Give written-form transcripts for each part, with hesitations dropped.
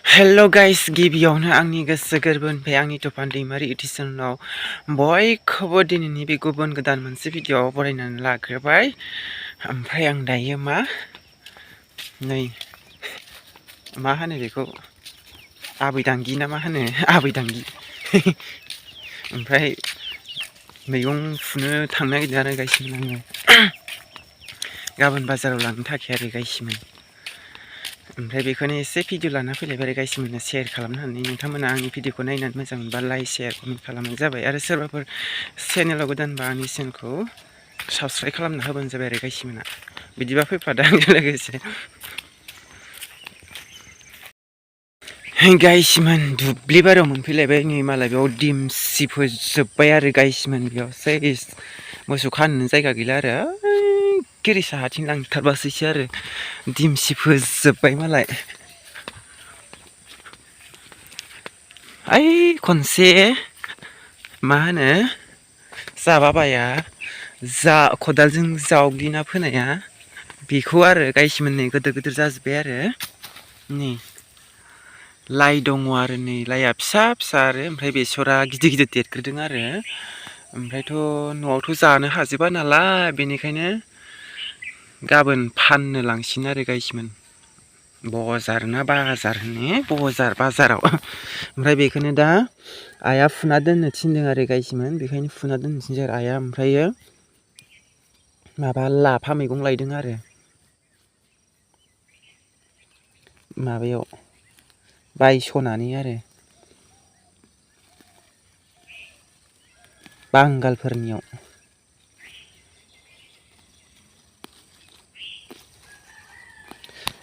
Hello guys गिबियावनो आंनि गोसो गोरबोनिफ्राय आंनि टपान दैमारि इडिसनाव बयखौबो दिनैनि बे गुबुन गोदान मोनसे भिडिअ'आव बरायनानै लाग्रोबाय। ओमफ्राय आं दायो नै मा होनो बेखौ आबैदांगि ना मा होनो आबैदांगि ओमफ्राय मैगं फुनो थांनो नागिरदों आरो गायसिमोन आङो गाबोन बाजाराव लांनो थाखाय आरो गायसिमोन। ओमफ्राय बेखौनो एसे भिडिअ लाना फैलायबाय गाइसमोननो शेयार खालामनानै नोंथांमोना आंनि भिडिअखौ नायनानै मोजां मोनबा लाइक शेयार कमेन्ट खालामनाय जाबाय आरो सोरबाफोर चेनेलाव गोदानबा आंनि चेनेलखौ साबस्क्राइब खालामना होबानो जाबाय आरो गाइसमोना। बिदिबा फैफादो आंजों लोगोसे। गाइसमोन दुब्लि बारियाव मोनफैलायबाय नै मालाय बेयाव दिमसि फोजोब्बाय आरो गाइसमोन बेयाव सेस मोसौ खानो जायगा गैला आरो गिरि साहाथिं लांथारबासैसो आरो दिमसि फोजोब्बाय मालाय। ओइ खनसे मा होनो जाबाबाया खदालजों जावग्लिना फोनाया बेखौ आरो गाइसमोन नै गोदोर गोदोर जाजोब्बाय आरो नै लाइ दङ आरो नै लाइआ फिसा फिसा आरो ओमफ्राय बेसरा गिदिर गिदिर देरग्रोदों आरो ओमफ्रायथ' न'आवथ' जानो हाजोबा नालाय बेनिखायनो गाबोन फाननो लांसिन आरो गाइसमोन बजार ना बाजार होनो बाजाराव ओमफ्राय बेखौनो दा आइया फुना दोननो थिनदों आरो गाइसमोन बेखायनो फुना दोननो थिनदों आरो आइया। ओमफ्रायो माबा लाफा मैगं लायदों आरो माबायाव बायस'नानै आरो बांगालफोरनियाव।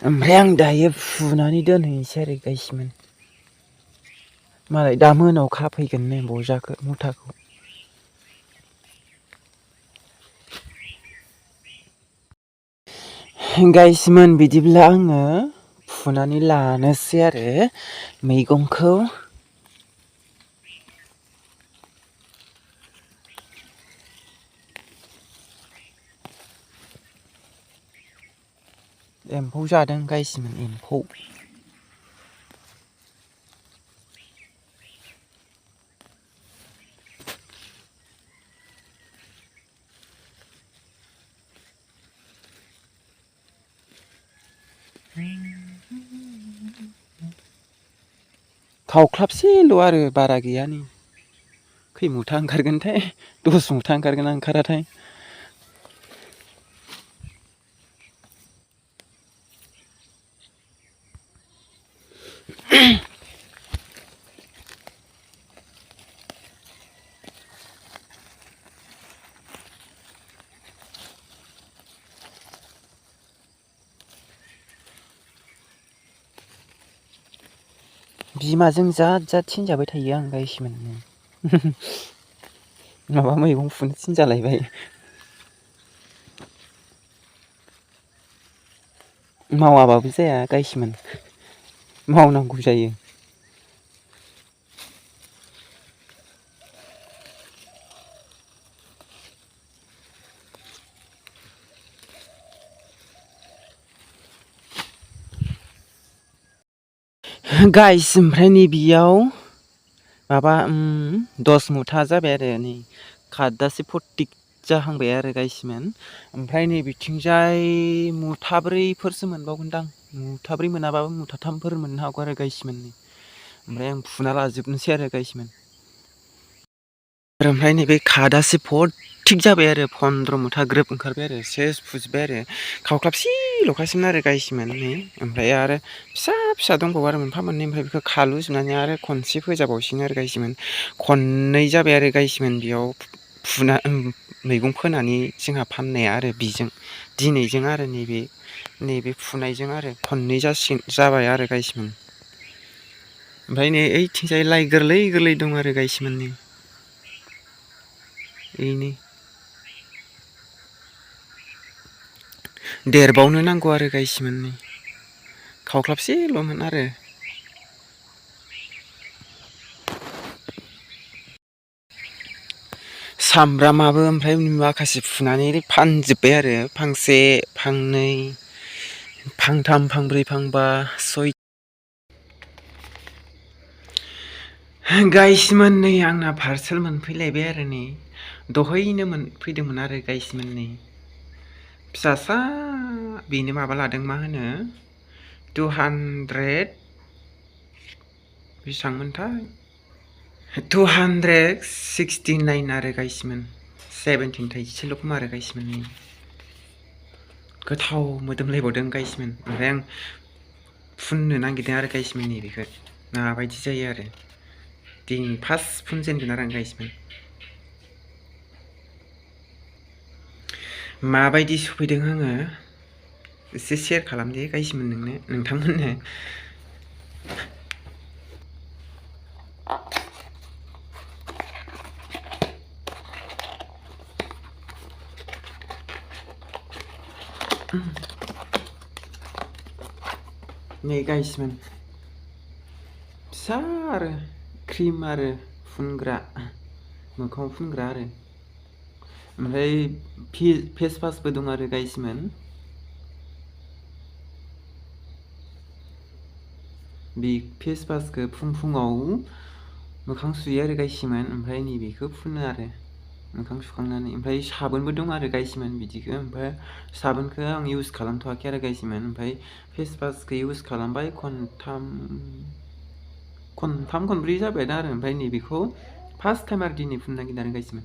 ओमफ्राय आं दायो फुनानै दोनहैनोसै आरो गाइसमोन मालाय दा मोनायाव खाफैगोननो बजाखौ मुथाखौ। गाइसमोन बिदिब्ला आङो फुनानै लानोसै आरो मैगंखौ। एम्फौ जादों गाइसमोन एम्फौ। खावख्लाबसेल' आरो बारा गैया नै खै मुथा ओंखारगोनथाय 10 मुथा ओंखारगोन ना ओंखाराथाय। बिमाजों जाद थिनजाबाय थायो आं गाइसमोन माबा मैगं फुनो थिनजालायबाय। मावाबाबो जाया गाइसमोन मावनांगौ जायो। गाइस ओमफ्राय नैबेयाव माबा 10 मुथा जाबाय आरो नै खादासे फटिक जाहांबाय आरो गाइसमोन। ओमफ्राय नै बिथिंजाय मुथाब्रैफोरसो मोनबावगोनदां मुथाब्रै मोनाबाबो मुथाथामफोर मोननो हागौ आरो गाइसमोन। ओमफ्राय आं फुना लाजोबनोसै आरो गाइसमोन। ओमफ्राय नैबे खादासे फटिक जाबाय आरो 15 मुथा ग्रोब ओंखारबाय आरो सेस फुजोब्बाय आरो खावख्लाबसेल'खासैमोन आरो गाइसमोन नै ओमफ्राय आरो फिसा फिसा दंबावो आरो मोनफा मोननै ओमफ्राय बेखौ खालुजोबनानै आरो खनसे फोजाबावसिगोन आरो गाइसमोन खननै जाबाय आरो गाइसमोन बेयाव फुना मैगं फोनानै जोंहा फाननाया आरो बिजों दिनैजों आरो नैबे फुनायजों आरो खननै जाबाय आरो गाइसमोन। ओमफ्राय नै ओइथिंजाय लाइ गोरलै गोरलै दं आरो गाइसमोन नै बेनो देरबावनो नांगौ आरो गाइसमोन नै खावख्लाबसेल'मोन आरो। सामब्रामाबो ओमफ्राय माखासे फुनानै फानजोब्बाय आरो फांसे फांनै फांथाम फांब्रै फांबा गाइसमोन नै आंना पार्सेल मोनफैलायबाय आरो नै दहायनो मोनफैदोंमोन आरो गाइसमोन नै फिसासा बेनो माबा लादों मा होनो 200 बेसेबांमोनथाय 269 आरो गाइसमोन 17 थाइसेल' खोमा आरो गाइसमोन नै गोथाव मोदोमलायबावदों गाइसमोन ओमफ्राय आं फुननो नागिरदों आरो गाइसमोन नै बेखौ माबायदि जायो आरो दिनै फार्स्ट फुनजेनगोन आरो आं गाइसमोन माबायदि सफैदों आङो एसे शेयार खालामदे गाइसमोन नोंथांमोननो नै गाइसमोन फिसा आरो क्रिम आरो फुनग्रा मोखाङाव फुनग्रा आरो ओमफ्राय फेस वासबो दं आरो गाइसमोन बे फेस वासखौ फुङाव मोखां सुयो आरो गाइसमोन ओमफ्राय नैबेखौ फुनो आरो मोखां सुखांनानै ओमफ्राय साबोनबो दं आरो गाइसमोन बिदिखौ ओमफ्राय साबोनखौ आं इउज खालामथ'वाखै आरो गाइसमोन ओमफ्राय फेस वासखौ इउज खालामबाय खनथाम खनब्रै जाबाय दा आरो ओमफ्राय नैबेखौ फार्स्ट टाइम आरो दिनै फुननो नागिरदों आरो गाइसमोन